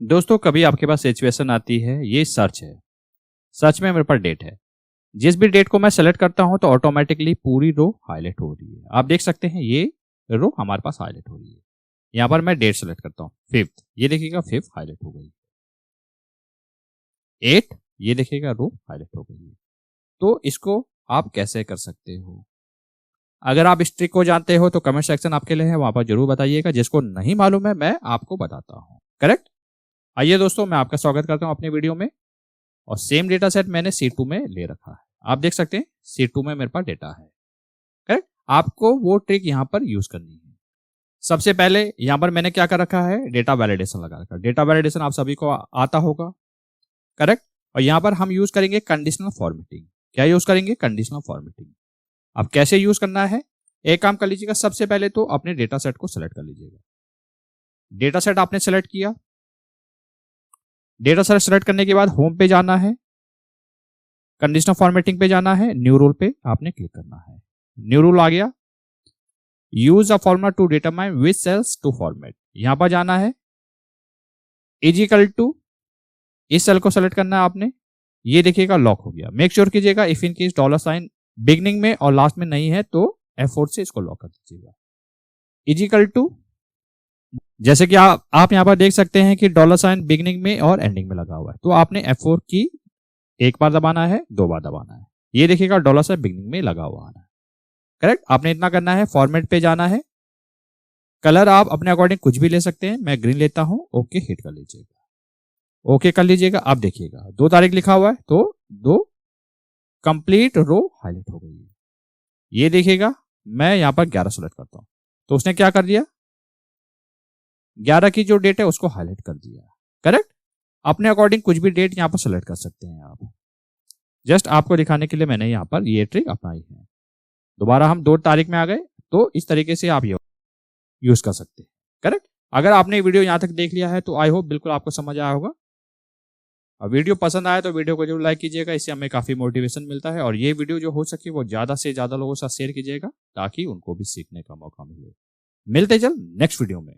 दोस्तों कभी आपके पास सिचुएशन आती है, ये सर्च है। सर्च में मेरे पास डेट है। जिस भी डेट को मैं सेलेक्ट करता हूं तो ऑटोमेटिकली पूरी रो हाईलाइट हो रही है। आप देख सकते हैं ये रो हमारे पास हाईलाइट हो रही है। यहां पर मैं डेट सेलेक्ट करता हूं 5th, ये देखिएगा 5th हाईलाइट हो गई। 8, ये देखिएगा रो हाईलाइट हो गई है। तो इसको आप कैसे कर सकते हो? अगर आप इस ट्रिक को जानते हो तो कमेंट सेक्शन आपके लिए है, वहां पर जरूर बताइएगा। जिसको नहीं मालूम है मैं आपको बताता हूं। करेक्ट। आइए दोस्तों, मैं आपका स्वागत करता हूं अपने वीडियो में। और सेम डेटा सेट मैंने C2 में ले रखा है। आप देख सकते हैं C2 में मेरे पास डेटा है। करेक्ट। आपको वो ट्रिक यहां पर यूज करनी है। सबसे पहले यहां पर मैंने क्या कर रखा है, डेटा वैलिडेशन लगा रखा है। डेटा वैलिडेशन आप सभी को आता होगा। करेक्ट। और यहां पर हम यूज करेंगे कंडीशनल फॉर्मेटिंग। क्या यूज करेंगे? Conditional formatting. अब कैसे यूज करना है, एक काम कर लीजिएगा। सबसे पहले तो अपने डेटा सेट को सिलेक्ट कर लीजिएगा। डेटा सेट आपने सेलेक्ट किया। डेटा सेट सेलेक्ट करने के बाद होम पे जाना है, कंडीशनल फॉर्मेटिंग पे जाना है, न्यू रूल पे आपने क्लिक करना है। न्यू रूल आ गया। Use a formula to determine which cells to format, यहां पर जाना है। इजिकल टू, इस सेल को सेलेक्ट करना है आपने। ये देखिएगा लॉक हो गया। मेक श्योर कीजिएगा if in case dollar sign beginning में और लास्ट में नहीं है तो F4 से इसको लॉक कर दीजिएगा। इजिकल टू, जैसे कि आप यहां पर देख सकते हैं कि डॉलर साइन बिगनिंग में और एंडिंग में लगा हुआ है, तो आपने F4 की एक बार दबाना है, 2 बार दबाना है। ये देखिएगा डॉलर साइन बिगनिंग में लगा हुआ है। करेक्ट। आपने इतना करना है। फॉर्मेट पे जाना है। कलर आप अपने अकॉर्डिंग कुछ भी ले सकते हैं, मैं ग्रीन लेता हूं। ओके हिट कर लीजिएगा। ओके कर लीजिएगा। आप देखिएगा 2 तारीख लिखा हुआ है तो 2 कंप्लीट रो हाईलाइट हो गई है। ये देखिएगा मैं यहां पर 11 सेलेक्ट करता हूं तो उसने क्या कर दिया, 11 की जो डेट है उसको हाईलाइट कर दिया। करेक्ट। अपने अकॉर्डिंग कुछ भी डेट यहां पर सेलेक्ट कर सकते हैं आप। जस्ट आपको दिखाने के लिए मैंने यहां पर ये ट्रिक अपनाई है। दोबारा हम 2 तारीख में आ गए तो इस तरीके से आप ये यूज कर सकते हैं। करेक्ट। अगर आपने वीडियो यहां तक देख लिया है तो आई होप बिल्कुल आपको समझ आया होगा। और वीडियो पसंद आया तो वीडियो को जरूर लाइक कीजिएगा, इससे हमें काफी मोटिवेशन मिलता है। और ये वीडियो जो हो सके वो ज्यादा से ज्यादा लोगों के साथ शेयर कीजिएगा ताकि उनको भी सीखने का मौका मिले। मिलते जल्द नेक्स्ट वीडियो में।